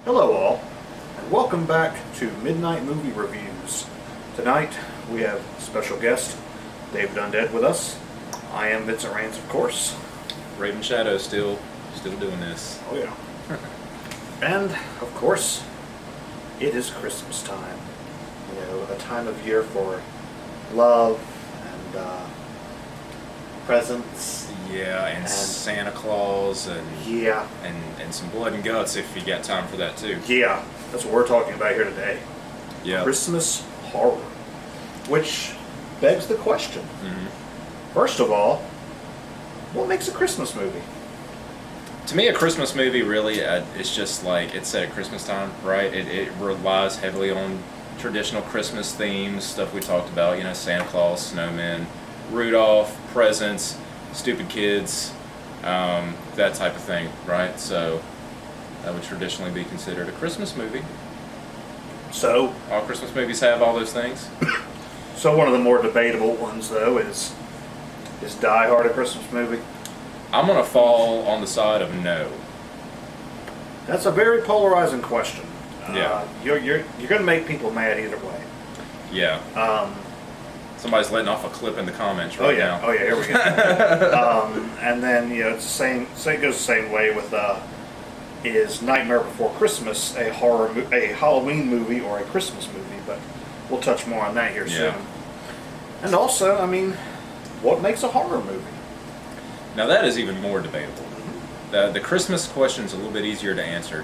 Hello all, and welcome back to Midnite Movie Reviews. Tonight we have special guest David Undead with us. I am Vincent, of course. Raven Shadow still doing this. Oh yeah. And of course, it is Christmas time. You know, a time of year for love and presents. Yeah, and Santa Claus and yeah, and some blood and guts if you got time for that too. Yeah, that's what we're talking about here today. Yeah. Christmas horror. Which begs the question. First of all, what makes a Christmas movie? To me, a Christmas movie really it's just like it's set at Christmas time, right? It relies heavily on traditional Christmas themes, stuff we talked about, you know, Santa Claus, snowmen, Rudolph, presents, stupid kids, that type of thing, right? So that would traditionally be considered a Christmas movie. So All Christmas movies have all those things. So one of the more debatable ones, though, is Die Hard a Christmas movie? I'm gonna fall on the side of no. That's a very polarizing question. Yeah. You're going to make people mad either way. Yeah. Somebody's letting off a clip in the comments Oh right yeah. now. Oh yeah. Here we go. And then it's the same. It goes the same way with is Nightmare Before Christmas a Halloween movie or a Christmas movie? But we'll touch more on that here soon. And also, I mean, what makes a horror movie? Now that is even more debatable. The Christmas question is a little bit easier to answer.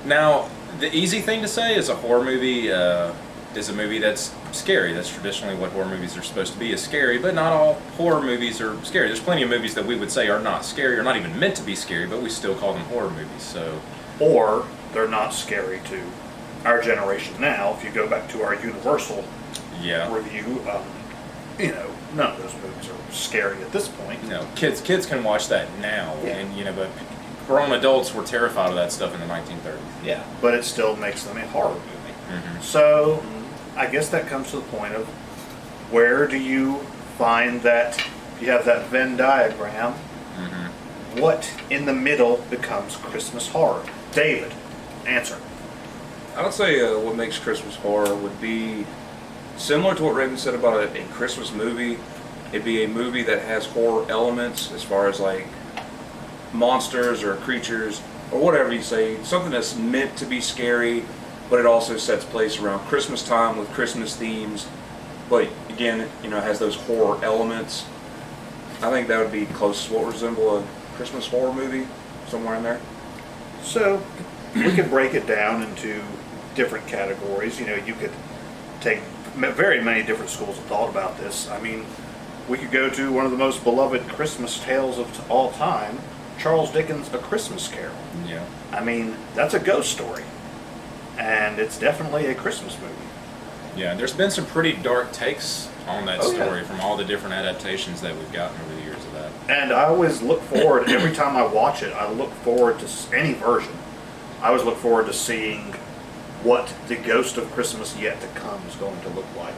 Now, the easy thing to say is a horror movie is a movie that's scary. That's traditionally what horror movies are supposed to be, is scary, but not all horror movies are scary. There's plenty of movies that we would say are not scary or not even meant to be scary, but we still call them horror movies. So, or they're not scary to our generation now. If you go back to our Universal review, you know, none of those movies are scary at this point. No, kids can watch that now, and you know, but grown adults were terrified of that stuff in the 1930s. Yeah, but it still makes them a horror movie. So, I guess that comes to the point of where do you find that you have that Venn diagram? What in the middle becomes Christmas horror? David, answer. I would say what makes Christmas horror would be similar to what Raven said about a Christmas movie. It'd be a movie that has horror elements as far as like monsters or creatures or whatever you say. Something that's meant to be scary, but it also sets place around Christmas time with Christmas themes. But again, you know, has those horror elements. I think that would be close to what would resemble a Christmas horror movie, somewhere in there. So, we could break it down into different categories. You know, you could take very many different schools of thought about this. I mean, we could go to one of the most beloved Christmas tales of all time, Charles Dickens' A Christmas Carol. Yeah. I mean, that's a ghost story. And it's definitely a Christmas movie. Yeah, there's been some pretty dark takes on that story from all the different adaptations that we've gotten over the years of that. And I always look forward, every time I watch it, I look forward to any version. I always look forward to seeing what the Ghost of Christmas Yet to Come is going to look like.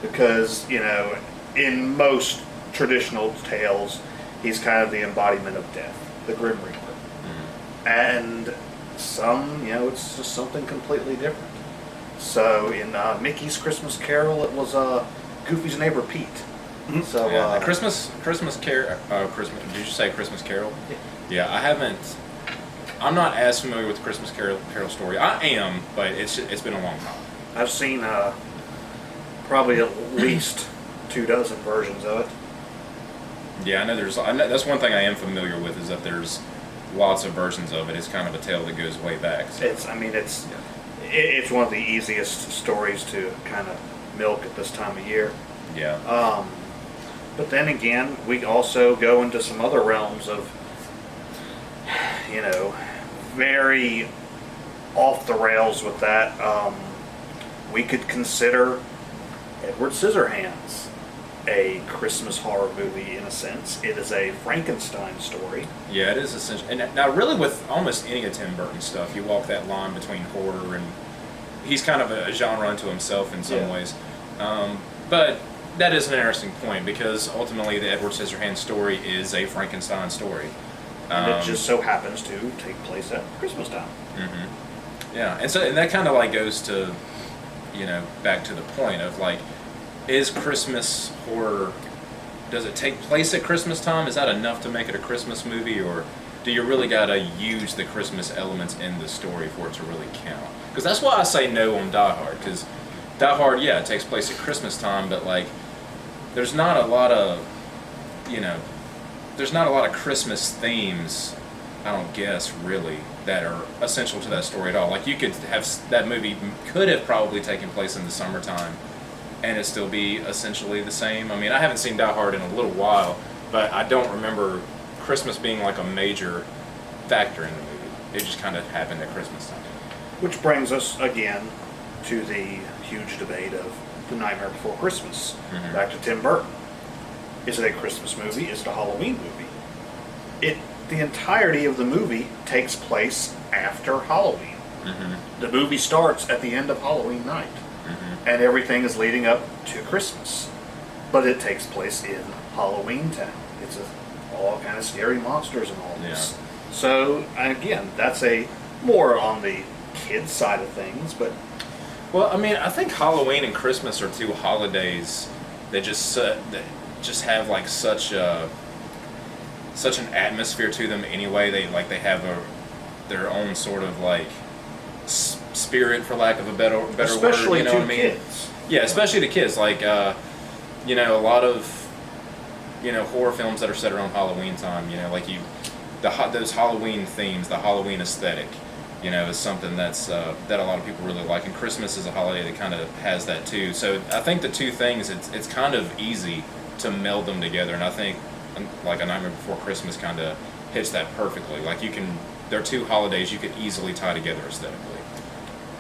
Because, you know, in most traditional tales, he's kind of the embodiment of death, the Grim Reaper. And some, you know, it's just something completely different. So in Mickey's Christmas Carol, it was Goofy's neighbor Pete. So Christmas Carol. Did you say Christmas Carol? Yeah, I haven't. I'm not as familiar with the Christmas Carol story. I am, but it's been a long time. I've seen probably at least 24 versions of it. Yeah, I know that's one thing I am familiar with, is that there's lots of versions of it. It's kind of a tale that goes way back. So. It's one of the easiest stories to kind of milk at this time of year. Yeah. But then again, we also go into some other realms of, you know, very off the rails with that. We could consider Edward Scissorhands a Christmas horror movie in a sense. It is a Frankenstein story. Yeah, it is essential. And now, really, with almost any of Tim Burton stuff, you walk that line between horror and he's kind of a genre unto himself in some ways. But that is an interesting point, because ultimately the Edward Scissorhands story is a Frankenstein story. And it just so happens to take place at Christmas time. Yeah, and that kind of like goes to, back to the point of like, is Christmas horror, does it take place at Christmas time? Is that enough to make it a Christmas movie, or do you really gotta use the Christmas elements in the story for it to really count? Because that's why I say no on Die Hard, because Die Hard, yeah, it takes place at Christmas time, but like, there's not a lot of, there's not a lot of Christmas themes, I don't guess, really, that are essential to that story at all. Like, you could have, that movie could have probably taken place in the summertime, and it still be essentially the same. I mean, I haven't seen Die Hard in a little while, but I don't remember Christmas being like a major factor in the movie. It just kind of happened at Christmas time. Which brings us again to the huge debate of The Nightmare Before Christmas. Mhm. Back to Tim Burton. Is it a Christmas movie? Is it a Halloween movie? The entirety of the movie takes place after Halloween. Mm-hmm. The movie starts at the end of Halloween night, Mm-hmm. and everything is leading up to Christmas. But it takes place in Halloween Town. It's all kind of scary monsters and all this. Yeah. So, again, that's a more on the kids side of things, but Well, I mean, I think Halloween and Christmas are two holidays that just have like such an atmosphere to them anyway. They have their own sort of like spirit, for lack of a better especially word. You know to what I mean? kids. Yeah, especially to kids. Like a lot of horror films that are set around Halloween time. Like those Halloween themes, the Halloween aesthetic. Is something that's that a lot of people really like, and Christmas is a holiday that kind of has that too. So I think the two things, it's kind of easy to meld them together, and I think like A Nightmare Before Christmas kind of hits that perfectly. Like they're two holidays you could easily tie together aesthetically.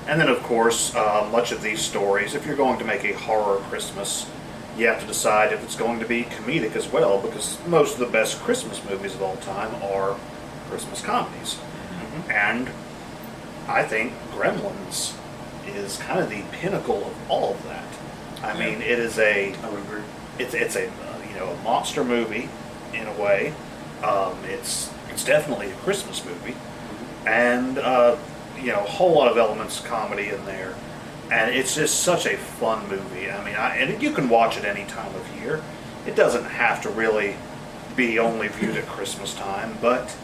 And then, of course, much of these stories, if you're going to make a horror Christmas, you have to decide if it's going to be comedic as well, because most of the best Christmas movies of all time are Christmas comedies. Mm-hmm. And I think Gremlins is kind of the pinnacle of all of that. I mean, it is I would agree. it's a a monster movie in a way. It's definitely a Christmas movie, and a whole lot of elements of comedy in there, and it's just such a fun movie. I mean, and you can watch it any time of year. It doesn't have to really be only viewed at Christmas time, but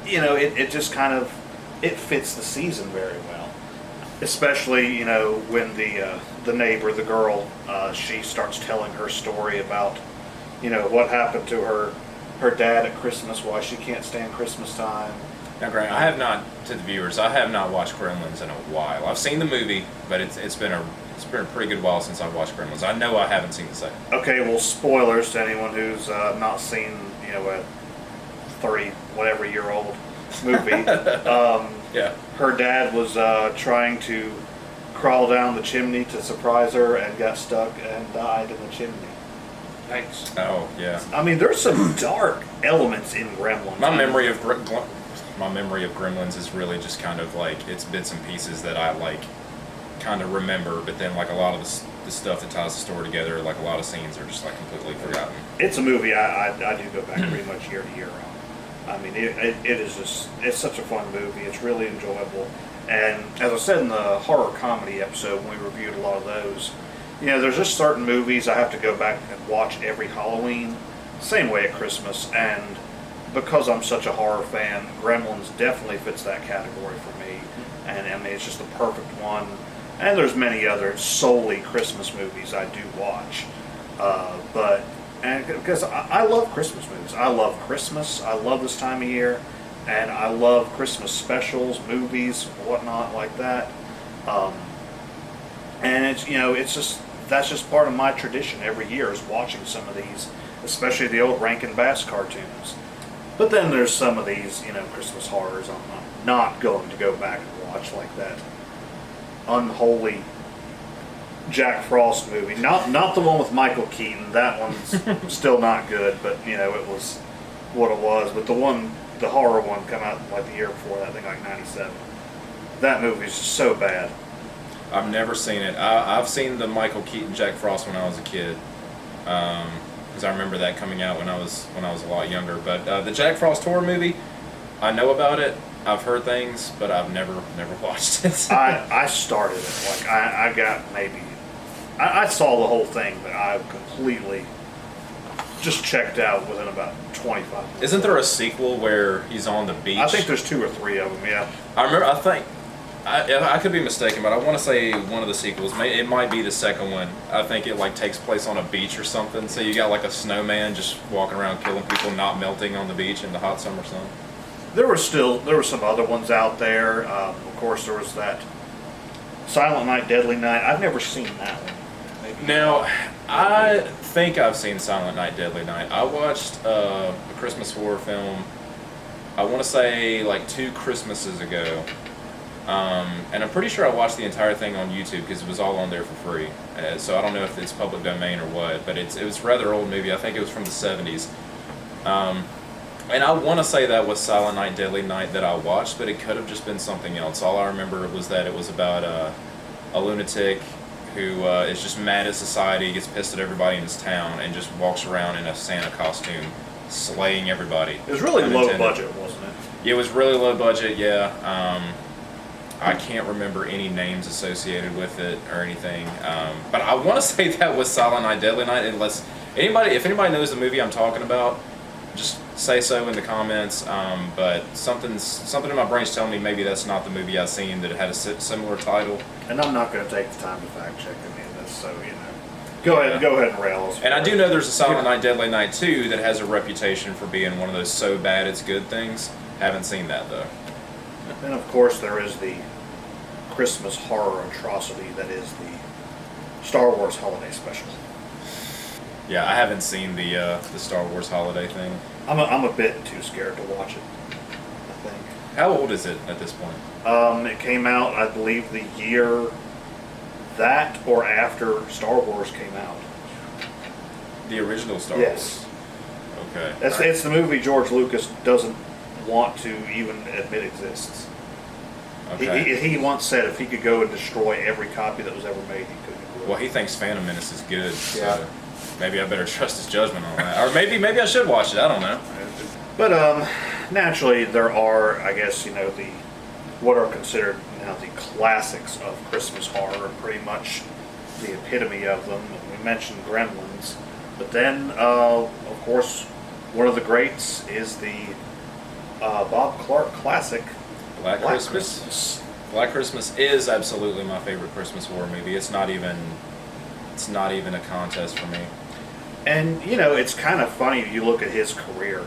it just kind of it fits the season very well. Especially when the neighbor, the girl, she starts telling her story about what happened to her dad at Christmas, why she can't stand Christmas time. Now, Grant, I have not, to the viewers, I have not watched Gremlins in a while. I've seen the movie, but it's been a pretty good while since I've watched Gremlins. I know I haven't seen the second. Okay, well, spoilers to anyone who's not seen a 30 whatever year old movie. Yeah. Her dad was trying to crawl down the chimney to surprise her and got stuck and died in the chimney. Thanks. Oh, yeah. I mean, there's some dark elements in Gremlins. My memory of Gremlins is really just kind of like, it's bits and pieces that I like kind of remember, but then like a lot of the stuff that ties the story together, like a lot of scenes are just like completely forgotten. It's a movie I do go back pretty much year to year on. I mean, it is just, it's such a fun movie. It's really enjoyable. And as I said in the horror comedy episode when we reviewed a lot of those, there's just certain movies I have to go back and watch every Halloween, same way at Christmas. And because I'm such a horror fan, Gremlins definitely fits that category for me. And I mean, it's just the perfect one. And there's many other solely Christmas movies I do watch. Because I love Christmas movies. I love Christmas. I love this time of year. And I love Christmas specials, movies, whatnot like that. And it's that's just part of my tradition every year is watching some of these, especially the old Rankin Bass cartoons. But then there's some of these, Christmas horrors I'm not going to go back and watch, like that unholy Jack Frost movie. Not the one with Michael Keaton. That one's still not good, but it was what it was. But the horror one come out like the year before that, I think like 97. That movie's just so bad. I've never seen it. I've seen the Michael Keaton Jack Frost when I was a kid, because I remember that coming out when I was a lot younger. But the Jack Frost horror movie, I know about it. I've heard things, but I've never watched it. I started it. Like I got maybe I saw the whole thing, but I completely just checked out within about 25 minutes. Isn't there a sequel where he's on the beach? I think there's 2 or 3 of them. Yeah. I remember. I could be mistaken, but I want to say one of the sequels. It might be the second one. I think it like takes place on a beach or something. So you got like a snowman just walking around killing people, not melting on the beach in the hot summer sun. There were some other ones out there. Of course, there was that Silent Night, Deadly Night. I've never seen that one. Maybe. Now, I think I've seen Silent Night, Deadly Night. I watched a Christmas horror film, I want to say like 2 Christmases ago. And I'm pretty sure I watched the entire thing on YouTube because it was all on there for free. So I don't know if it's public domain or what, but it was a rather old movie. I think it was from the 70s. And I want to say that was Silent Night, Deadly Night that I watched, but it could have just been something else. All I remember was that it was about a lunatic who is just mad at society, gets pissed at everybody in his town, and just walks around in a Santa costume, slaying everybody. It was really low budget, wasn't it? Yeah, it was really low budget, yeah. I can't remember any names associated with it or anything. But I want to say that was Silent Night, Deadly Night, unless if anybody knows the movie I'm talking about, just say so in the comments. But something in my brain's telling me maybe that's not the movie I've seen that had a similar title. And I'm not going to take the time to fact check any of this, so go ahead and rail us. And I do know there's a Silent Night, Deadly Night 2 that has a reputation for being one of those so bad it's good things. Haven't seen that though. And of course, there is the Christmas horror atrocity that is the Star Wars Holiday Special. Yeah, I haven't seen the Star Wars holiday thing. I'm a bit too scared to watch it, I think. How old is it at this point? It came out, I believe, the year that or after Star Wars came out. The original Star Yes. Wars? Okay. It's the movie George Lucas doesn't want to even admit exists. Okay. He once said if he could go and destroy every copy that was ever made, he could. Well, he thinks Phantom Menace is good, Yeah. so maybe I better trust his judgment on that. Or maybe I should watch it, I don't know. But naturally, there are, I guess, what are considered the classics of Christmas horror, pretty much the epitome of them. We mentioned Gremlins, but then, of course, one of the greats is the Bob Clark classic, Black Christmas. Black Christmas is absolutely my favorite Christmas horror movie. It's not even a contest for me. And it's kind of funny. You look at his career.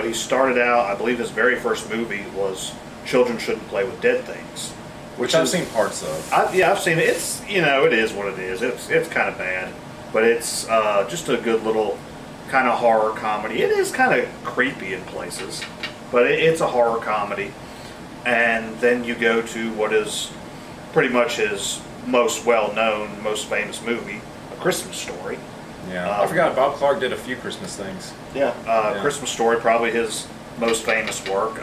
He started out. I believe his very first movie was Children Shouldn't Play with Dead Things, Which I've seen parts of. I've seen it. It's it is what it is. It's kind of bad, but it's just a good little kind of horror comedy. It is kind of creepy in places, but it's a horror comedy. And then you go to what is pretty much his most well-known, most famous movie, A Christmas Story. Yeah, I forgot Bob Clark did a few Christmas things. Yeah, Christmas Story, probably his most famous work,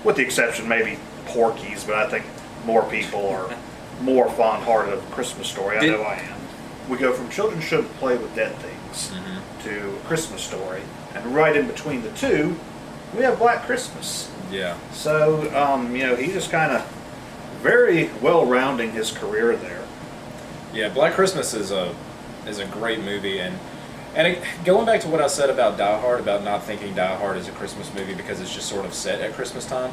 with the exception maybe Porky's, but I think more people are more fond-hearted of Christmas Story. I know I am. We go from Children Shouldn't Play with Dead Things to A Christmas Story, and right in between the two, we have Black Christmas. Yeah. So, he just kind of very well-rounding his career there. Yeah, Black Christmas is a great movie, and going back to what I said about Die Hard, about not thinking Die Hard is a Christmas movie because it's just sort of set at Christmas time.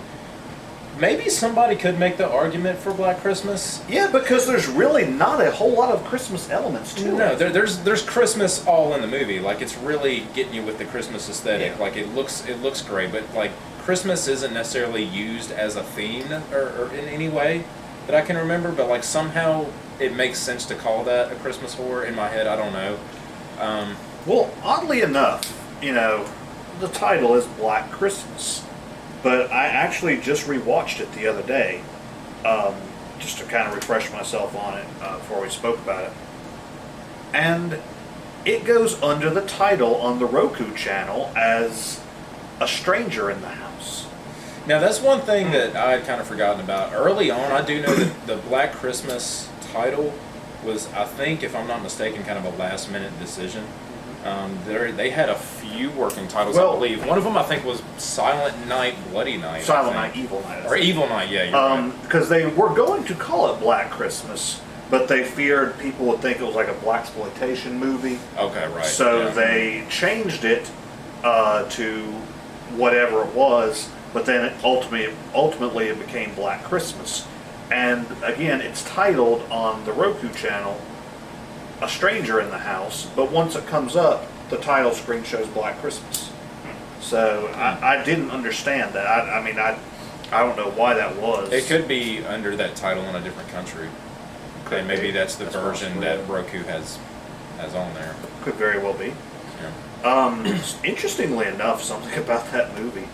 Maybe somebody could make the argument for Black Christmas. Yeah, because there's really not a whole lot of Christmas elements to it. No, there's Christmas all in the movie. Like, it's really getting you with the Christmas aesthetic. Yeah. Like, it looks great, but like Christmas isn't necessarily used as a theme or in any way that I can remember. But like somehow it makes sense to call that a Christmas horror in my head. I don't know. Well, oddly enough, the title is Black Christmas. But I actually just rewatched it the other day, just to kind of refresh myself on it before we spoke about it. And it goes under the title on the Roku channel as A Stranger in the House. Now, that's one thing that I had kind of forgotten about. Early on, I do know that the Black Christmas title was, I think, if I'm not mistaken, kind of a last-minute decision. They had a few working titles, Well, I believe. One of them, I think, was Silent Night, Bloody Night. Silent Night, Evil Night. Or Evil Night, yeah, you're right. Because they were going to call it Black Christmas, but they feared people would think it was like a blaxploitation movie. Okay, right. So yeah. they changed it to whatever it was, but then ultimately it became Black Christmas. And again, it's titled on the Roku channel, A Stranger in the House, but once it comes up, the title screen shows Black Christmas. So I didn't understand that. I don't know why that was. It could be under that title in a different country. And maybe that's the version that Roku has on there. Could very well be. Yeah. Interestingly enough, something about that movie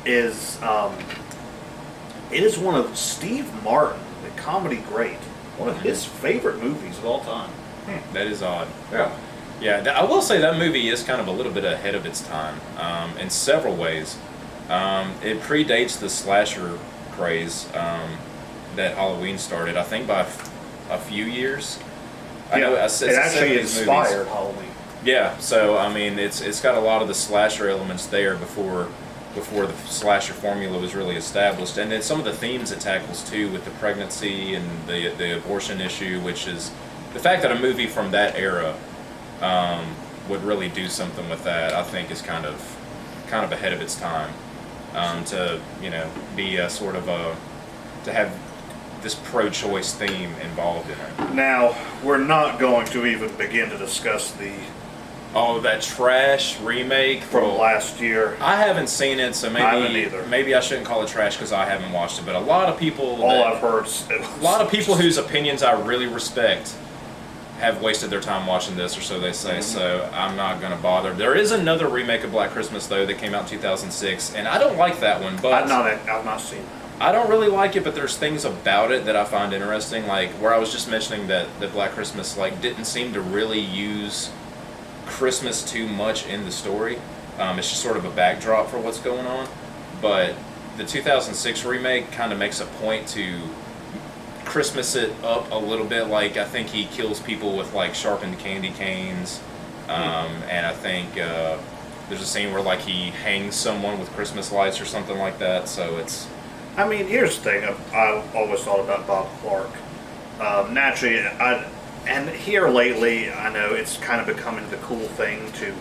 is it is one of Steve Martin, the comedy great, one of his favorite movies of all time. That is odd. Yeah. Yeah, I will say that movie is kind of a little bit ahead of its time in several ways. It predates the slasher craze that Halloween started, I think, by a few years. I know it's it actually 70s inspired movies. Halloween. Yeah, so I mean, it's got a lot of the slasher elements there before the slasher formula was really established, and then some of the themes it tackles too, with the pregnancy and the abortion issue, which is the fact that a movie from that era would really do something with that. I think is kind of ahead of its time to be a sort of to have this pro-choice theme involved in it. Now, we're not going to even begin to discuss the that trash remake from last year. I haven't seen it, so I haven't either. Maybe I shouldn't call it trash because I haven't watched it. But a lot of people, I've heard, a lot of people whose opinions I really respect, have wasted their time watching this, or so they say. So I'm not going to bother. There is another remake of Black Christmas though that came out in 2006, and I don't like that one. But I've not seen that. I don't really like it, but there's things about it that I find interesting, like where I was just mentioning that Black Christmas didn't seem to really use Christmas too much in the story. It's just sort of a backdrop for what's going on. But the 2006 remake kind of makes a point to Christmas it up a little bit. Like, I think he kills people with sharpened candy canes, and I think there's a scene where he hangs someone with Christmas lights or something like that. So it's. I mean, here's the thing. I've always thought about Bob Clark. Naturally, and here lately, I know it's kind of becoming the cool thing to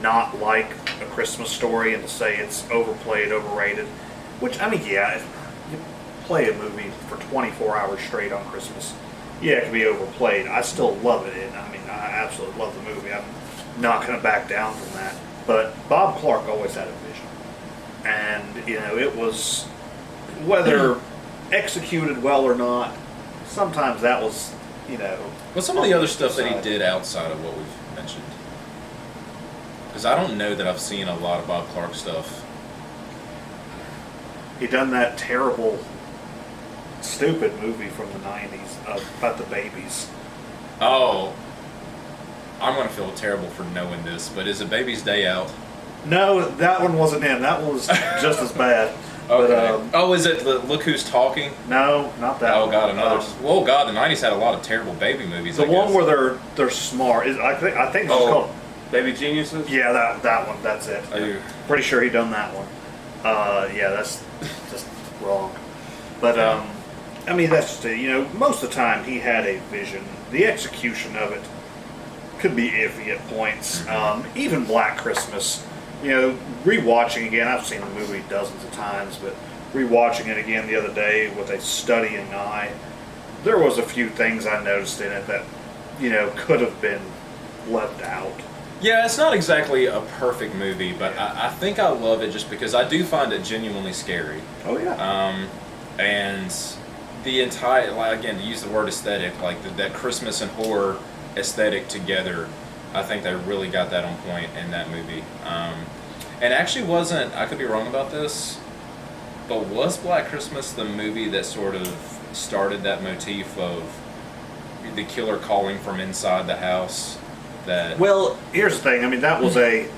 not like A Christmas Story and to say it's overplayed, overrated. Which, I mean, yeah, you play a movie for 24 hours straight on Christmas. Yeah, it can be overplayed. I still love it, and I mean, I absolutely love the movie. I'm not going to back down from that. But Bob Clark always had a vision. And, it was, whether executed well or not, sometimes that was, Well, some of the other stuff that he did outside of what we've mentioned, because I don't know that I've seen a lot of Bob Clark stuff. He done that terrible, stupid movie from the 90s about the babies. Oh, I'm going to feel terrible for knowing this, but is A Baby's Day out? No, that one wasn't him. That one was just as bad. Okay. But, is it Look Who's Talking? No, not that one. Oh, God, another. Oh, God, the 90s had a lot of terrible baby movies. The one where they're smart. I think it's called Baby Geniuses? Yeah, that one. That's it. Pretty sure he done that one. Yeah, that's just wrong. But, I mean, that's just it. Most of the time he had a vision. The execution of it could be iffy at points. Even Black Christmas. Rewatching again, I've seen the movie dozens of times, but rewatching it again the other day with a studying eye, there was a few things I noticed in it that, could have been left out. Yeah, it's not exactly a perfect movie, but I think I love it just because I do find it genuinely scary. Oh, yeah. And the entire, again, to use the word aesthetic, that Christmas and horror aesthetic together, I think they really got that on point in that movie. And actually wasn't, I could be wrong about this, but was Black Christmas the movie that sort of started that motif of the killer calling from inside the house? Well, here's the thing. I mean, that was a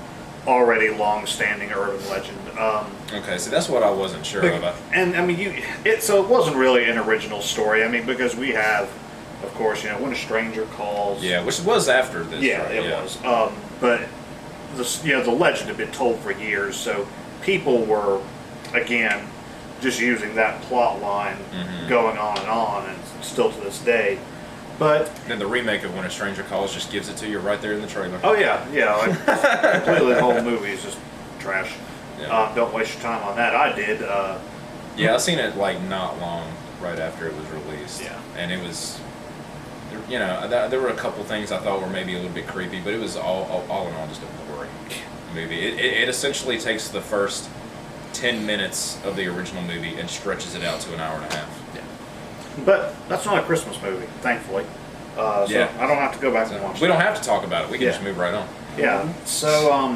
already long-standing urban legend. Okay, so that's what I wasn't sure about. And I mean, so it wasn't really an original story. I mean, because we have of course, When a Stranger Calls. Yeah, which was after this. Yeah, right? it was. But the legend had been told for years, so people were, again, just using that plot line going on, and still to this day. But then the remake of When a Stranger Calls just gives it to you right there in the trailer. oh yeah, completely the whole movie is just trash. Yeah. Don't waste your time on that. I did. Yeah, I seen it like not long right after it was released. Yeah. And it was, there were a couple things I thought were maybe a little bit creepy, but it was all in all just a boring movie. It essentially takes the first 10 minutes of the original movie and stretches it out to an hour and a half. Yeah. But that's not a Christmas movie, thankfully. So Yeah. I don't have to go back and watch it. We don't have to talk about it. We can Yeah. just move right on. Yeah. So,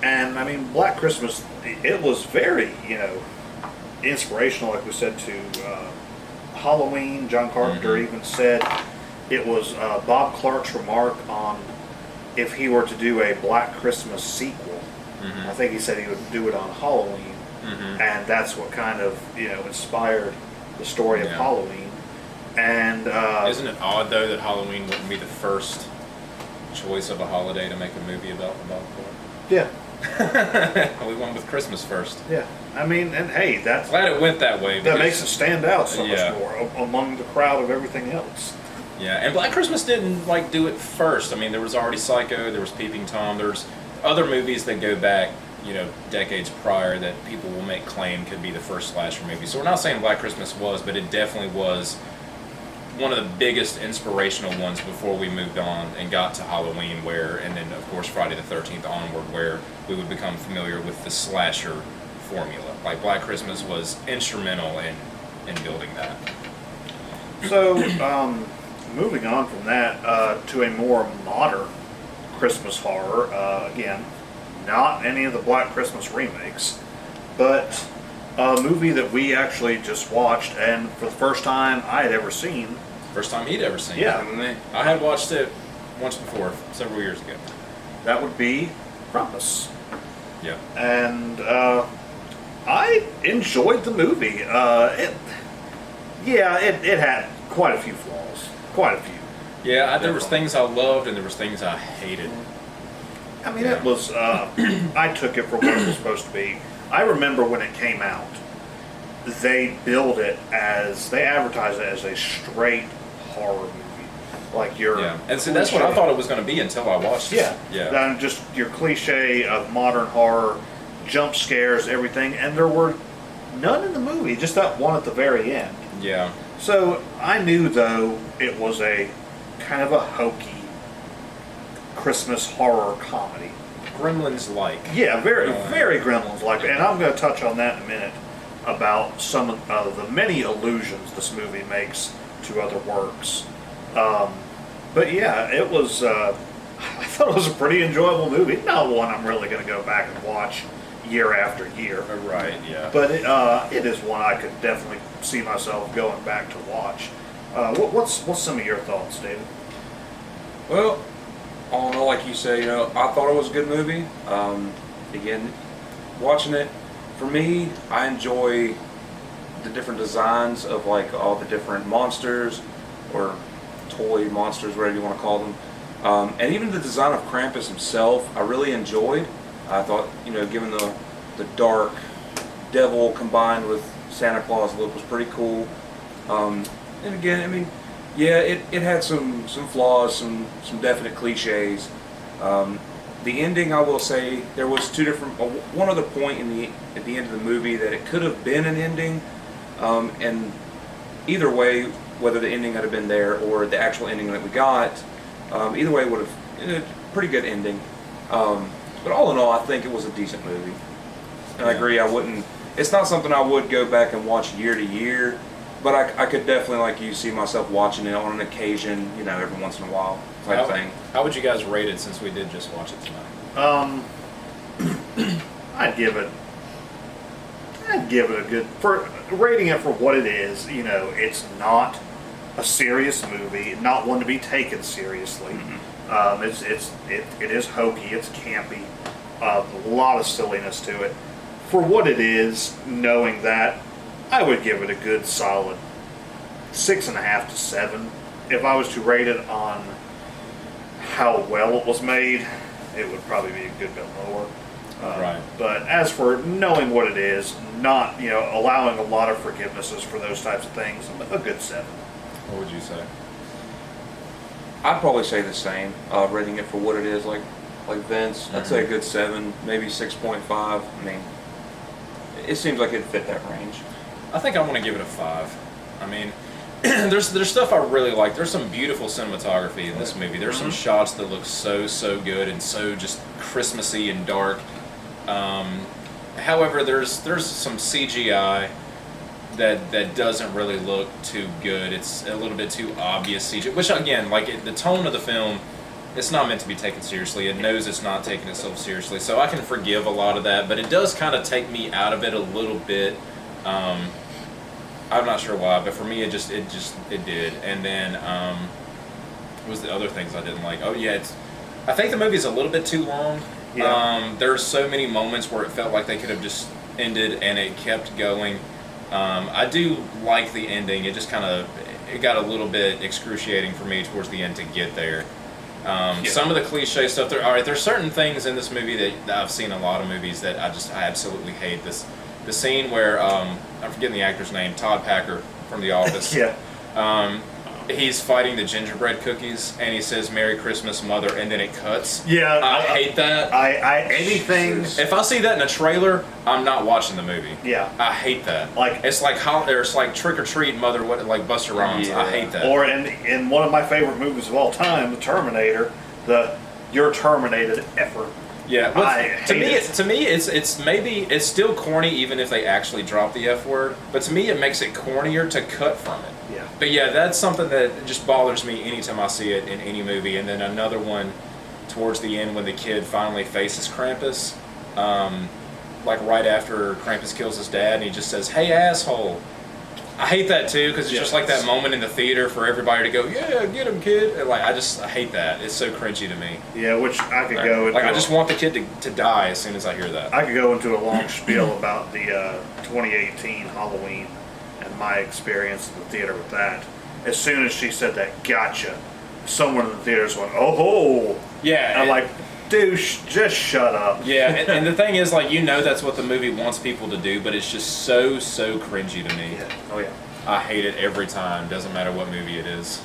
and I mean, Black Christmas, it was very, inspirational, like we said, to Halloween. John Carpenter even said it was Bob Clark's remark on if he were to do a Black Christmas sequel. I think he said he would do it on Halloween, and that's what kind of inspired the story of Halloween. And isn't it odd though that Halloween wouldn't be the first choice of a holiday to make a movie about Bob Clark? Yeah. We went with Christmas first. Yeah. I mean, and hey, that's Glad it went that way. that makes it stand out so Yeah. much more among the crowd of everything else. Yeah, and Black Christmas didn't do it first. I mean, there was already Psycho, there was Peeping Tom, there's other movies that go back, decades prior that people will make claim could be the first slasher movie. So we're not saying Black Christmas was, but it definitely was one of the biggest inspirational ones before we moved on and got to Halloween, and then of course Friday the 13th onward, where we would become familiar with the slasher formula. Like Black Christmas was instrumental in building that. So, moving on from that to a more modern Christmas horror, again, not any of the Black Christmas remakes, but a movie that we actually just watched, and for the first time I had ever seen. First time he'd ever seen Yeah. it. I had watched it once before, several years ago. That would be Krampus. Yeah. And I enjoyed the movie. It had quite a few flaws. Quite a few. Yeah, there was things I loved and there was things I hated. I mean, it was, I took it for what it was supposed to be. I remember when it came out, they advertised it as a straight horror movie. Like Yeah, and so that's what I thought it was going to be until I watched it. Yeah. And just your cliche of modern horror, jump scares, everything. And there were none in the movie, just that one at the very end. Yeah. So I knew, though, it was a kind of a hokey Christmas horror comedy. Gremlins-like. Yeah, very Gremlins-like. And I'm going to touch on that in a minute about some of the many allusions this movie makes to other works. But yeah, it was, I thought it was a pretty enjoyable movie. Not one I'm really going to go back and watch year after year. Right, yeah. But it is one I could definitely see myself going back to watch. What's some of your thoughts, David? Well, all in all, like you say, I thought it was a good movie. Again, watching it, for me, I enjoy the different designs of like all the different monsters or toy monsters, whatever you want to call them. And even the design of Krampus himself, I really enjoyed. I thought, given the dark devil combined with Santa Claus look was pretty cool. And again, I mean, yeah, it had some flaws, some definite cliches. The ending, I will say, there was two different. One other point at the end of the movie that it could have been an ending, and either way, whether the ending had been there or the actual ending that we got, either way would have pretty good ending. But all in all, I think it was a decent movie. And I agree, I wouldn't. It's not something I would go back and watch year to year. But I could definitely, like you, see myself watching it on an occasion, every once in a while, type thing. How would you guys rate it since we did just watch it tonight? I'd give it a good, for rating it for what it is. It's not a serious movie, not one to be taken seriously. It is hokey, it's campy, a lot of silliness to it. For what it is, knowing that, I would give it a good solid 6.5 to 7. if I was to rate it on how well it was made, it would probably be a good bit lower. Right. But as for knowing what it is, not allowing a lot of forgivenesses for those types of things, a good 7. What would you say? I'd probably say the same. Rating it for what it is, like Vince, I'd say a good 7, maybe 6.5. I mean, it seems like it'd fit that range. I think I want to give it a 5. I mean, there's stuff I really like. There's some beautiful cinematography in this movie. There's some shots that look so good and so just Christmassy and dark. However, there's some CGI that doesn't really look too good. It's a little bit too obvious CGI, which again, like the tone of the film, it's not meant to be taken seriously. It knows it's not taking itself seriously, so I can forgive a lot of that. But it does kind of take me out of it a little bit. I'm not sure why, but for me, it did. And then what was the other things I didn't like? Oh yeah, I think the movie's a little bit too long. Yeah. There's so many moments where it felt like they could have just ended, and it kept going. I do like the ending. It just it got a little bit excruciating for me towards the end to get there. Some of the cliche stuff. There's certain things in this movie that I've seen in a lot of movies that I absolutely hate. The scene where I'm forgetting the actor's name, Todd Packer from The Office. Yeah. He's fighting the gingerbread cookies, and he says "Merry Christmas, Mother," and then it cuts. Yeah, I hate that. Anything. If I see that in a trailer, I'm not watching the movie. Yeah, I hate that. Like it's like Trick or Treat, Mother, like Buster Rhymes. Yeah. I hate that. Or in one of my favorite movies of all time, The Terminator, "You're terminated" effort. Yeah, to me, it's still corny even if they actually drop the F word. But to me, it makes it cornier to cut from it. Yeah. But yeah, that's something that just bothers me anytime I see it in any movie. And then another one towards the end when the kid finally faces Krampus, like right after Krampus kills his dad, and he just says, "Hey, asshole." I hate that too, because it's just like that moment in the theater for everybody to go, "Yeah, get him, kid." And I hate that. It's so cringy to me. Yeah, which I could go into. I just want the kid to die as soon as I hear that. I could go into a long spiel about the 2018 Halloween and my experience in the theater with that. As soon as she said that, "Gotcha," someone in the theater went, "Oh!" Yeah. And I'm like, dude, just shut up. Yeah, and the thing is, that's what the movie wants people to do, but it's just so cringy to me. Yeah. Oh yeah. I hate it every time. Doesn't matter what movie it is.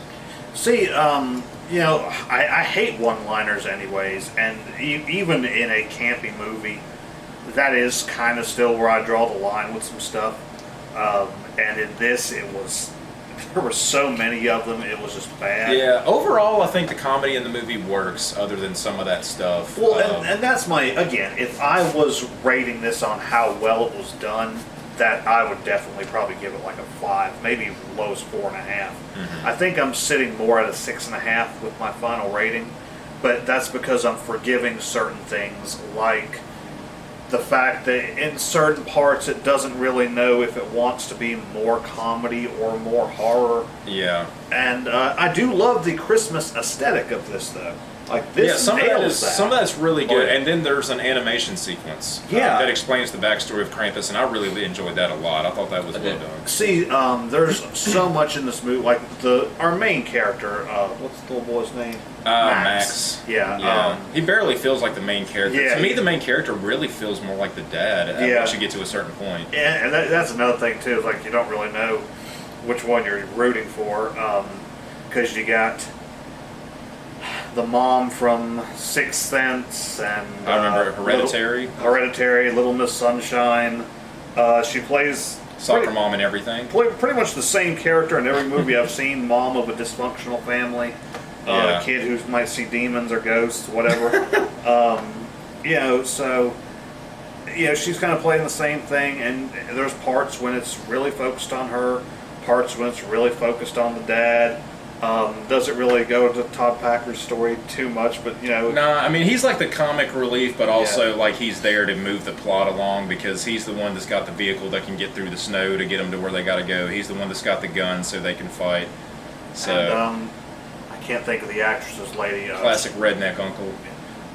See, I hate one-liners anyways, and even in a campy movie, that is kind of still where I draw the line with some stuff. And in this, there were so many of them, it was just bad. Yeah, overall, I think the comedy in the movie works, other than some of that stuff. Well, and that's again, if I was rating this on how well it was done, that I would definitely probably give it like a 5, maybe lowest 4.5. Mm-hmm. I think I'm sitting more at a 6.5 with my final rating, but that's because I'm forgiving certain things, like the fact that in certain parts it doesn't really know if it wants to be more comedy or more horror. Yeah. And I do love the Christmas aesthetic of this, though. Like, this nails that. Some of that's really good, and then there's an animation sequence that explains the backstory of Krampus, and I really enjoyed that a lot. I thought that was well done. See, there's so much in this movie, like our main character, what's the little boy's name? Max. Yeah. He barely feels like the main character. Yeah, to me, the main character really feels more like the dad once you get to a certain point. And that's another thing, too, like you don't really know which one you're rooting for, because you got the mom from Sixth Sense, and I remember Hereditary. Little Miss Sunshine. She plays Soccer mom and everything. Pretty much the same character in every movie I've seen. Mom of a dysfunctional family, kid who might see demons or ghosts, whatever. So she's kind of playing the same thing, and there's parts when it's really focused on her, parts when it's really focused on the dad. Doesn't really go into Todd Packer's story too much, but No, I mean he's like the comic relief, but also like he's there to move the plot along because he's the one that's got the vehicle that can get through the snow to get them to where they got to go. He's the one that's got the gun so they can fight. So and, I can't think of the actress's lady. Classic redneck uncle.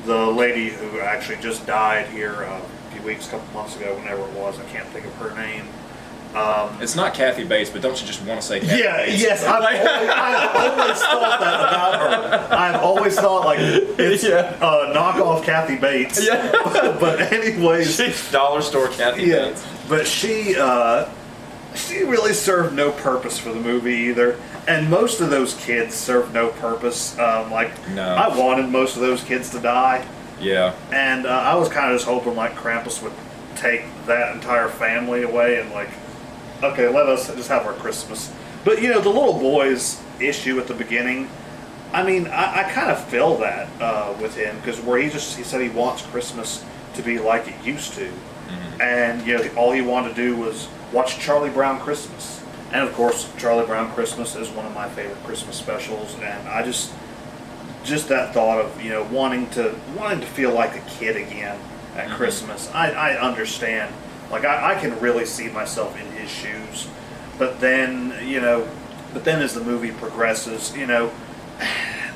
The lady who actually just died here a few weeks, couple months ago, whenever it was. I can't think of her name. It's not Kathy Bates, but don't you just want to say Kathy Bates? Yes, I've always thought that about her. I've always thought like it's knockoff Kathy Bates. Yeah. But anyways, dollar store Kathy Bates. But she really served no purpose for the movie either. And most of those kids served no purpose. No. I wanted most of those kids to die. Yeah. And I was kind of just hoping like Krampus would take that entire family away and like, okay, let us just have our Christmas. But the little boy's issue at the beginning, I mean, I kind of feel that with him, because where he said he wants Christmas to be like it used to. Mm-hmm. And all he wanted to do was watch Charlie Brown Christmas. And of course, Charlie Brown Christmas is one of my favorite Christmas specials, and I just that thought of wanting to feel like a kid again at mm-hmm. Christmas. I understand. Like I can really see myself in his shoes. But then as the movie progresses,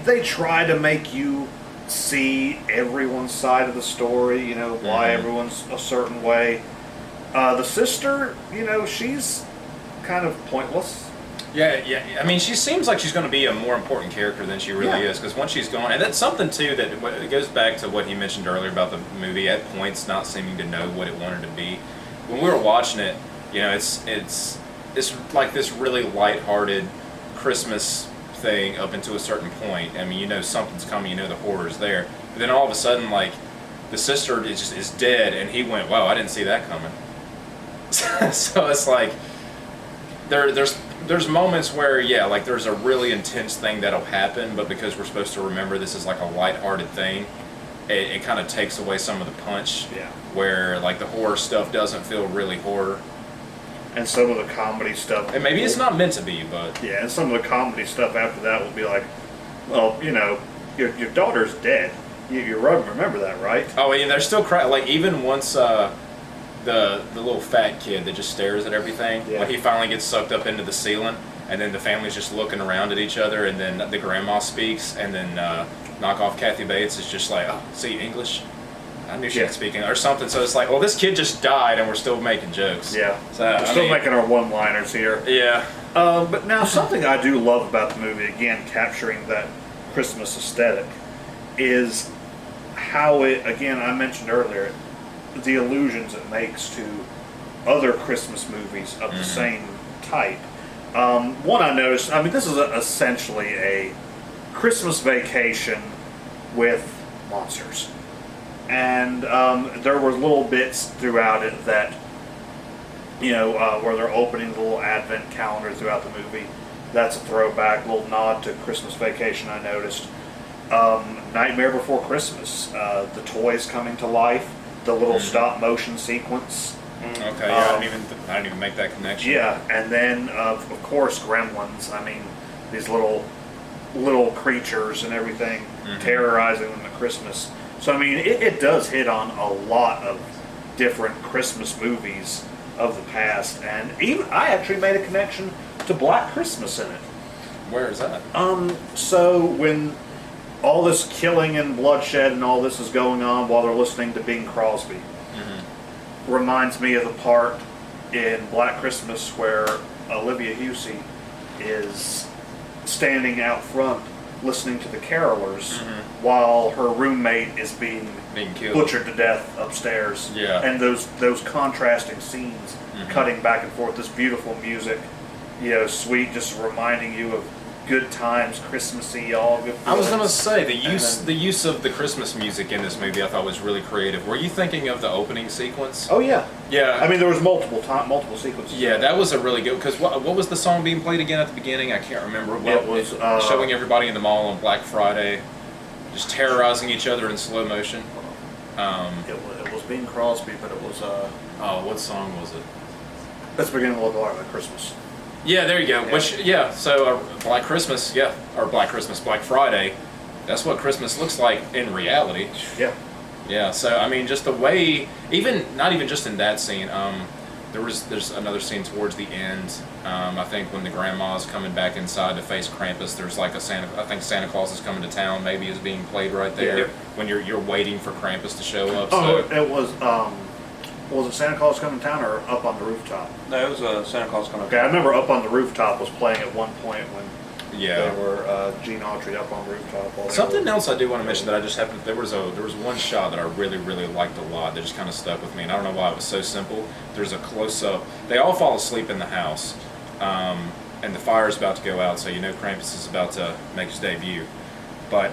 they try to make you see everyone's side of the story, why mm-hmm. everyone's a certain way. The sister, she's kind of pointless. Yeah. I mean, she seems like she's going to be a more important character than she really is, because once she's gone, and that's something too that it goes back to what he mentioned earlier about the movie at points not seeming to know what it wanted to be. When we were watching it, it's like this really lighthearted Christmas thing up until a certain point. I mean, something's coming, the horror's there, but then all of a sudden, like, the sister is dead, and he went, "Wow, I didn't see that coming." So it's like there's moments where like there's a really intense thing that'll happen, but because we're supposed to remember this is like a lighthearted thing, it kind of takes away some of the punch. Yeah. Where like the horror stuff doesn't feel really horror. And some of the comedy stuff. And maybe it's not meant to be, but yeah, and some of the comedy stuff after that will be like, well, your daughter's dead. You remember that, right? Oh, and they're still crying. Like even once the little fat kid that just stares at everything, when he finally gets sucked up into the ceiling, and then the family's just looking around at each other, and then the grandma speaks, and then knockoff Kathy Bates is just like, "Oh, see English? I knew she could speak English," or something. So it's like, well, this kid just died, and we're still making jokes. Yeah, so, we're still making our one-liners here. Yeah. But now something I do love about the movie, again, capturing that Christmas aesthetic, is how it, again, I mentioned earlier, the allusions it makes to other Christmas movies of the same type. One I noticed, I mean, this is essentially a Christmas Vacation with monsters. And there were little bits throughout it that, where they're opening the little advent calendar throughout the movie. That's a throwback, little nod to Christmas Vacation I noticed. Nightmare Before Christmas, the toys coming to life, the little stop motion sequence. Okay, yeah, I didn't even make that connection. Yeah, and then of course Gremlins. I mean, these little creatures and everything terrorizing them at Christmas. So I mean, it does hit on a lot of different Christmas movies of the past, and even I actually made a connection to Black Christmas in it. Where is that? So when all this killing and bloodshed and all this is going on while they're listening to Bing Crosby, reminds me of the part in Black Christmas where Olivia Hussey is standing out front listening to the carolers while her roommate is being killed, butchered to death upstairs. Yeah. And those contrasting scenes cutting back and forth, this beautiful music, sweet, just reminding you of good times, Christmassy, all good. I was gonna say the use of the Christmas music in this movie I thought was really creative. Were you thinking of the opening sequence? Oh yeah. Yeah. I mean, there was multiple sequences. Yeah, that was a really good, because what was the song being played again at the beginning? I can't remember. It was showing everybody in the mall on Black Friday, just terrorizing each other in slow motion. It was Bing Crosby, but it was what song was it? That's beginning to look a lot like Christmas. Yeah, there you go. Yeah. So Black Christmas, or Black Friday, that's what Christmas looks like in reality. Yeah. Yeah, so I mean, just the way, not even just in that scene, there's another scene towards the end, I think when the grandma's coming back inside to face Krampus, there's like I think Santa Claus is coming to town, maybe is being played right there, when you're waiting for Krampus to show up. Oh, so. it was, Was it Santa Claus Coming to Town or Up on the Rooftop? No, it was Santa Claus Coming. Okay, I remember Up on the Rooftop was playing at one point when Yeah. they were Gene Autry up on the rooftop. while they Something were- else I do want to mention that I just happened. There was one shot that I really liked a lot that just kind of stuck with me, and I don't know why it was so simple. There's a close up. They all fall asleep in the house, and the fire's about to go out, so you know Krampus is about to make his debut. But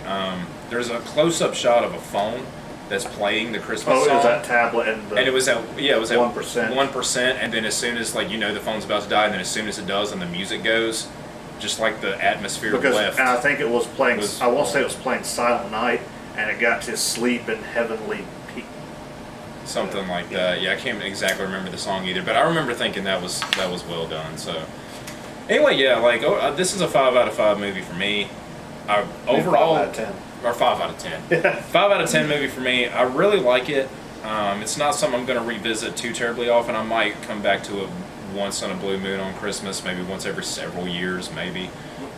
there's a close up shot of a phone that's playing the Christmas Oh, song. it was that tablet and And it was at 1%. 1%, and then as soon as the phone's about to die, and then as soon as it does, and the music goes, just like the atmosphere because left. I think it was playing. Was- I won't say it was playing Silent Night, and it got to Sleep in Heavenly Peace. Something like that. Yeah, I can't exactly remember the song either, but I remember thinking that was well done. So anyway, yeah, this is a 5 out of 5 movie for me. Overall, 5 out of 10. or 5 out of 10. 5 out of 10 movie for me. I really like it. It's not something I'm going to revisit too terribly often. I might come back to it once on a blue moon on Christmas, maybe once every several years, maybe.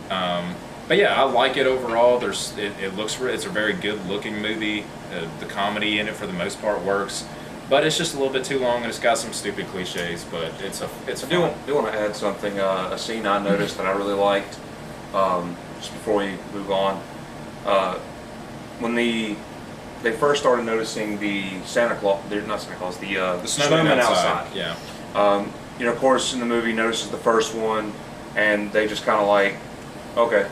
But yeah, I like it overall. It's a very good looking movie. The comedy in it for the most part works, but it's just a little bit too long and it's got some stupid cliches. But it's I do want to add something. A scene I noticed that I really liked. Just before we move on, when they first started noticing the Santa Claus, they're not Santa Claus, the snowman outside. Yeah. Of course, in the movie, notices the first one, and they just kind of like, okay,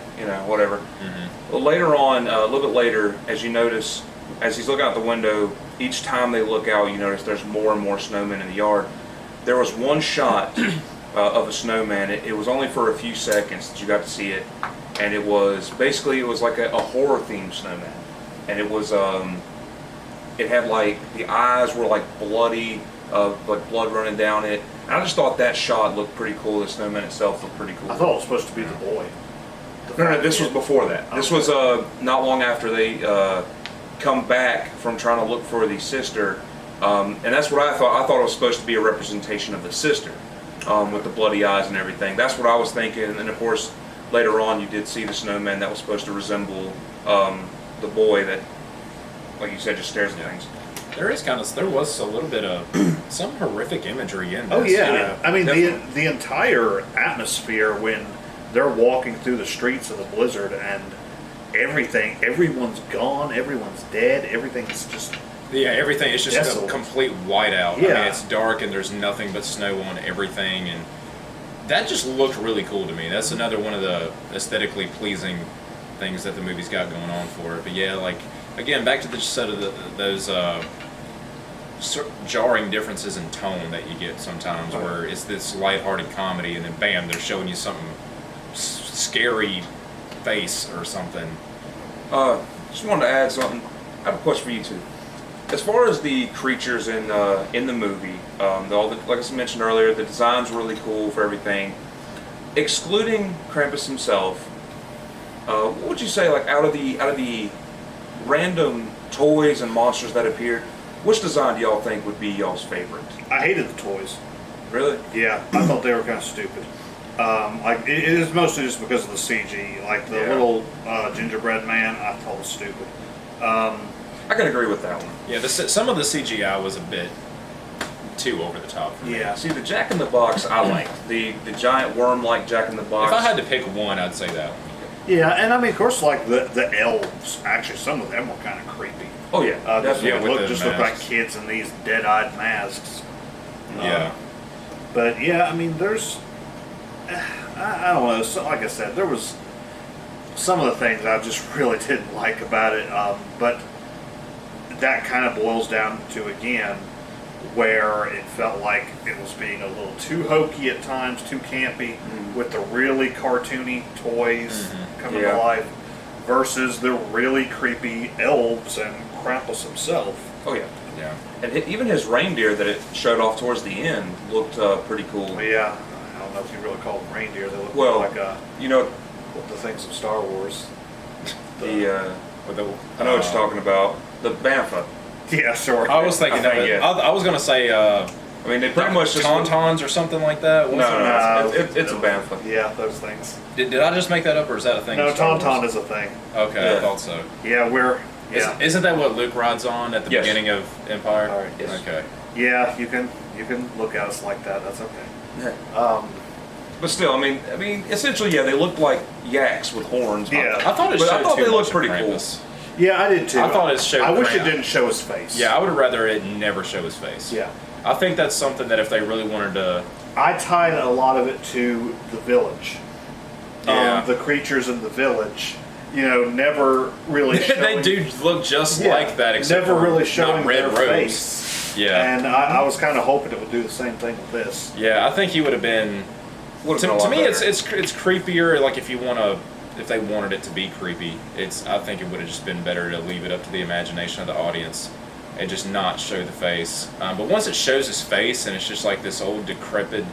whatever. Mm-hmm. Well, later on, a little bit later, as you notice, as he's looking out the window, each time they look out, you notice there's more and more snowmen in the yard. There was one shot of a snowman. It was only for a few seconds that you got to see it, and it was like a horror themed snowman, and it was it had like the eyes were like bloody, like blood running down it. And I just thought that shot looked pretty cool. The snowman itself looked pretty cool. I thought it was supposed to be the boy. No, this was before that. This was not long after they come back from trying to look for the sister, and that's what I thought. I thought it was supposed to be a representation of the sister, with the bloody eyes and everything. That's what I was thinking. And of course, later on, you did see the snowman that was supposed to resemble the boy that, like you said, just stares at things. There was a little bit of some horrific imagery in this. Oh yeah, I mean definitely. the entire atmosphere when they're walking through the streets of the blizzard and everyone's gone, everyone's dead, everything's just Yeah, everything. It's just a desolate. complete whiteout. I Yeah. mean, it's dark and there's nothing but snow on everything, and that just looked really cool to me. That's another one of the aesthetically pleasing things that the movie's got going on for it. But yeah, like again, back to the set of those jarring differences in tone that you get sometimes, where it's this lighthearted comedy, and then bam, they're showing you something scary face or something. Just wanted to add something. I have a question for you too. As far as the creatures in the movie, like I mentioned earlier, the design's really cool for everything. Excluding Krampus himself, what would you say, like out of the random toys and monsters that appeared, which design do y'all think would be y'all's favorite? I hated the toys. Really? Yeah, I thought they were kind of stupid. Like it is mostly just because of the CG. Like the Yeah. little gingerbread man, I thought was stupid. I can agree with that one. Yeah, some of the CGI was a bit too over the top for me. Yeah. See, the Jack in the Box I liked. The giant worm-like Jack in the Box. If I had to pick one, I'd say that one. Yeah, and I mean, of course, like the elves. Actually, some of them were kind of creepy. Oh yeah, They Yeah, with look, the just look like masks. kids in these dead-eyed masks. Yeah. But yeah, I mean, there's, I don't know. So, like I said, there was some of the things I just really didn't like about it. But that kind of boils down to, again, where it felt like it was being a little too hokey at times, too campy, with the really cartoony toys coming Yeah. to life, versus the really creepy elves and Krampus himself. Oh yeah. Yeah. And even his reindeer that it showed off towards the end looked pretty cool. But yeah, I don't know if you really call them reindeer. They look Well, like you know, the things of Star Wars. With the, I know what you're talking about. The Bantha. Yeah, sure. I was thinking I of think, it. yeah. I was gonna say I mean, they pretty much just tauntauns or something like that. No, Wasn't it? it's a Bantha. Yeah, those things. Did I just make that up, or is that a thing? No, in Star Tauntaun Wars? is a thing. Okay, Yeah. I thought so. Yeah, we're yeah. Isn't that what Luke rides on at the Yes. beginning of Empire? All right, yes. Okay. Yeah, you can look at us like that. That's okay. But still, I mean, essentially, yeah, they look like yaks with horns. Yeah. I thought it But showed I thought too they much looked pretty of cool. Krampus. Yeah, I did too. I thought it showed. I wish it Kramp. didn't show his face. Yeah, I would rather it never show his face. Yeah. I think that's something that if they really wanted to. I tied a lot of it to the village. Yeah. The creatures in the village, never really showing, They do look just Yeah, like that, except never for really not showing red their rose. face. Yeah. And I was kind of hoping it would do the same thing with this. Yeah, I think he would have been. Would've been a To lot me, better. it's creepier. Like if they wanted it to be creepy, I think it would have just been better to leave it up to the imagination of the audience and just not show the face. But once it shows his face and it's just like this old decrepit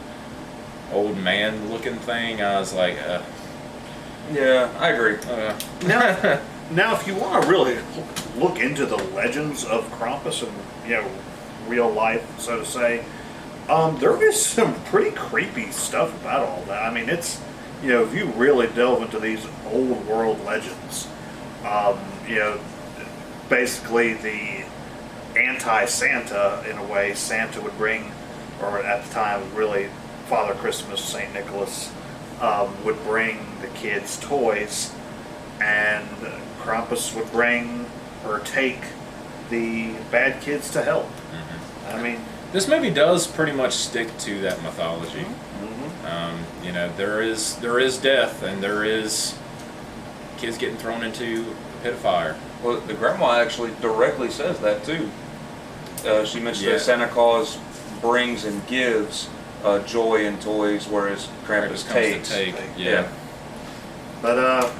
old man looking thing, I was like, Yeah, I agree. Now, if you want to really look into the legends of Krampus and real life, so to say, there is some pretty creepy stuff about all that. I mean, it's if you really delve into these old world legends, basically the anti-Santa in a way. Santa would bring, or at the time, really Father Christmas, Saint Nicholas, would bring the kids toys, and Krampus would bring or take the bad kids to hell. I mean, this movie does pretty much stick to that mythology. There is death and there is kids getting thrown into a pit of fire. Well, the grandma actually directly says that too. She mentioned Yeah. that Santa Claus brings and gives joy and toys, whereas Krampus takes. To take. Yeah. but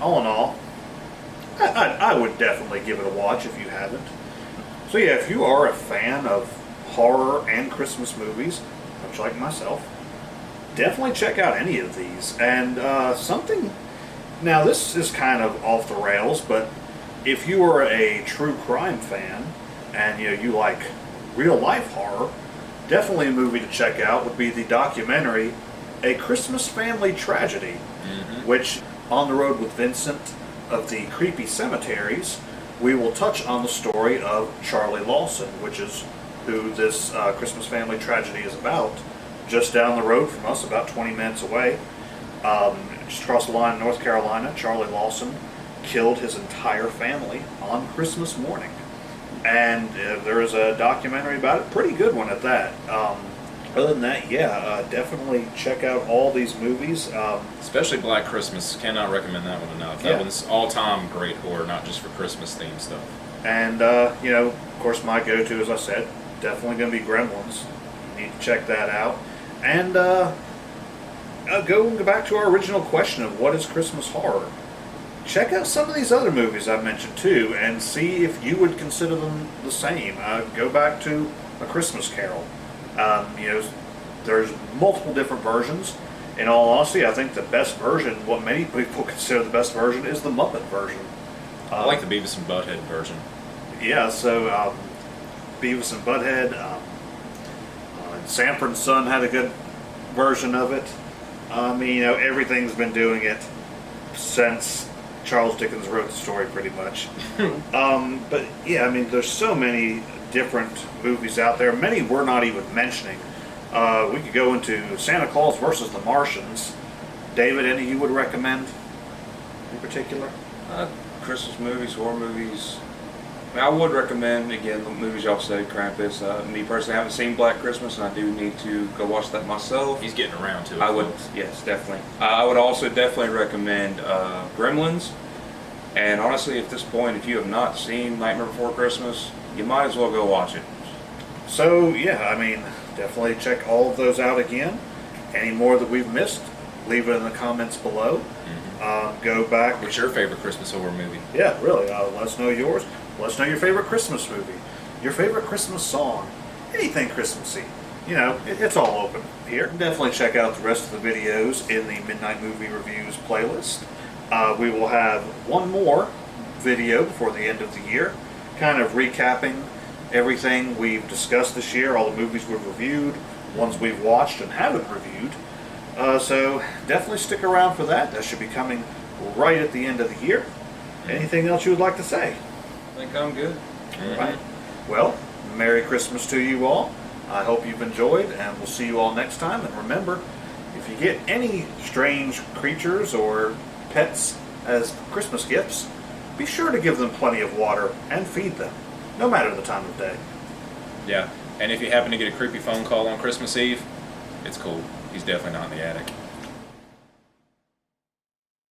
all in all, I would definitely give it a watch if you haven't. So yeah, if you are a fan of horror and Christmas movies, much like myself, definitely check out any of these. And something, now this is kind of off the rails, but if you are a true crime fan and you like real life horror, definitely a movie to check out would be the documentary A Christmas Family Tragedy, which on the road with Vincent of the Creepy Cemeteries, we will touch on the story of Charlie Lawson, which is who this Christmas Family Tragedy is about. Just down the road from us, about 20 minutes away, just across the line in North Carolina, Charlie Lawson killed his entire family on Christmas morning. And there is a documentary about it, pretty good one at that. Other than that, definitely check out all these movies. Especially Black Christmas. Cannot recommend that one enough. Yeah. That one's all-time great horror, not just for Christmas themed stuff. And, of course, my go-to, as I said, definitely going to be Gremlins. You need to check that out. And go back to our original question of what is Christmas horror. Check out some of these other movies I mentioned too, and see if you would consider them the same. Go back to A Christmas Carol. There's multiple different versions. In all honesty, I think the best version, what many people consider the best version, is the Muppet version. I like the Beavis and Butthead version. Yeah, so Beavis and Butthead, Sanford and Son had a good version of it. Everything's been doing it since Charles Dickens wrote the story, pretty much. But yeah, there's so many different movies out there. Many we're not even mentioning. We could go into Santa Claus versus the Martians. David, any you would recommend in particular? Christmas movies, horror movies. I would recommend, again, the movies y'all said, Krampus. Me personally, I haven't seen Black Christmas, and I do need to go watch that myself. He's getting around to it. I would, yes, definitely. I would also definitely recommend Gremlins. And honestly, at this point, if you have not seen Nightmare Before Christmas, you might as well go watch it. So yeah, definitely check all of those out again. Any more that we've missed, leave it in the comments below. Go back. What's your favorite Christmas horror movie? Yeah, really. Let us know yours. Let us know your favorite Christmas movie, your favorite Christmas song, anything Christmassy. It's all open here. Definitely check out the rest of the videos in the Midnite Movie Reviews playlist. We will have one more video before the end of the year, kind of recapping everything we've discussed this year, all the movies we've reviewed, ones we've watched and haven't reviewed. So definitely stick around for that. That should be coming right at the end of the year. Anything else you would like to say? I think I'm good. All right. Well, Merry Christmas to you all. I hope you've enjoyed, and we'll see you all next time. And remember, if you get any strange creatures or pets as Christmas gifts, be sure to give them plenty of water and feed them, no matter the time of day. Yeah, and if you happen to get a creepy phone call on Christmas Eve, it's cool. He's definitely not in the attic.